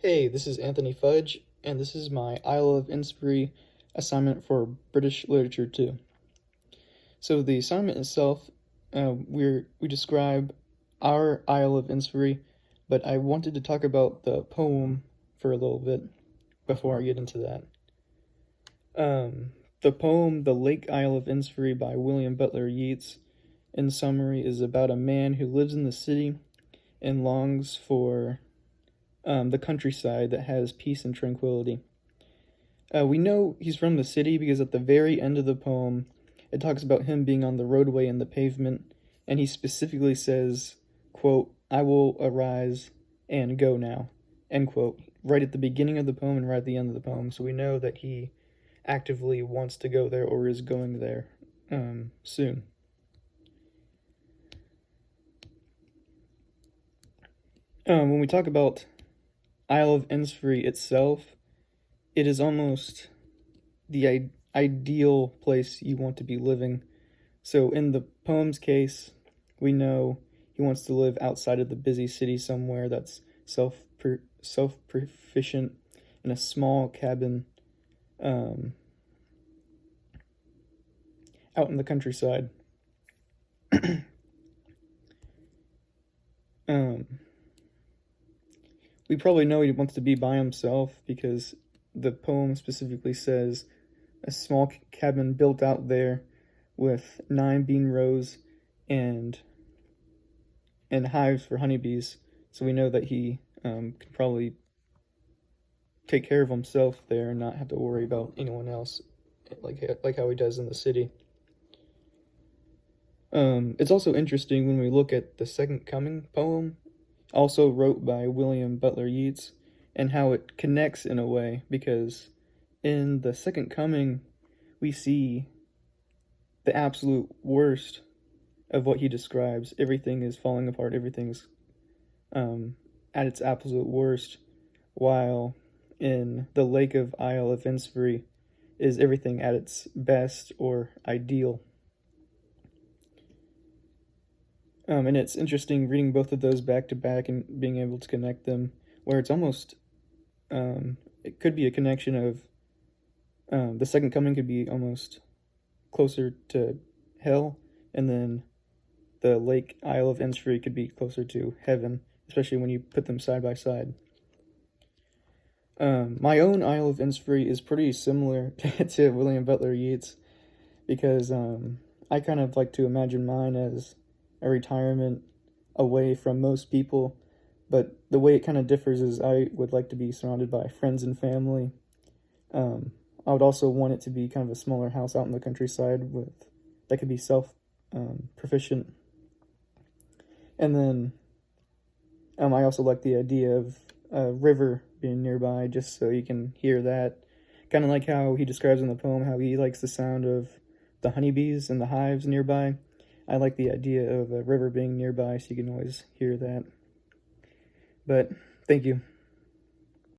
Hey, this is Anthony Fudge, and this is my Isle of Innisfree assignment for British Literature 2. So the assignment itself, we describe our Isle of Innisfree, but I wanted to talk about the poem for a little bit before I get into that. The poem "The Lake Isle of Innisfree" by William Butler Yeats, in summary, is about a man who lives in the city and longs for the countryside that has peace and tranquility. We know he's from the city because at the very end of the poem, it talks about him being on the roadway and the pavement, and he specifically says, quote, "I will arise and go now," end quote, right at the beginning of the poem and right at the end of the poem. So we know that he actively wants to go there or is going there soon. When we talk about Isle of Innisfree itself, it is almost the ideal place you want to be living. So in the poem's case, we know he wants to live outside of the busy city somewhere that's self-sufficient in a small cabin out in the countryside. We probably know he wants to be by himself because the poem specifically says a small cabin built out there with 9 bean rows and hives for honeybees. So we know that he can probably take care of himself there and not have to worry about anyone else like how he does in the city. It's also interesting when we look at the Second Coming poem, also wrote by William Butler Yeats, and how it connects in a way, because in the Second Coming, we see the absolute worst of what he describes. Everything is falling apart, everything's at its absolute worst, while in the Lake of Isle of Innisfree is everything at its best or ideal. And it's interesting reading both of those back to back and being able to connect them, where it's almost, it could be a connection of the Second Coming could be almost closer to hell, and then the Lake Isle of Innisfree could be closer to heaven, especially when you put them side by side. My own Isle of Innisfree is pretty similar to William Butler Yeats, because I kind of like to imagine mine as a retirement away from most people, but the way it kind of differs is I would like to be surrounded by friends and family. I would also want it to be kind of a smaller house out in the countryside that could be self-proficient. And then I also like the idea of a river being nearby, just so you can hear that. Kind of like how he describes in the poem how he likes the sound of the honeybees and the hives nearby. I like the idea of a river being nearby so you can always hear that. But thank you.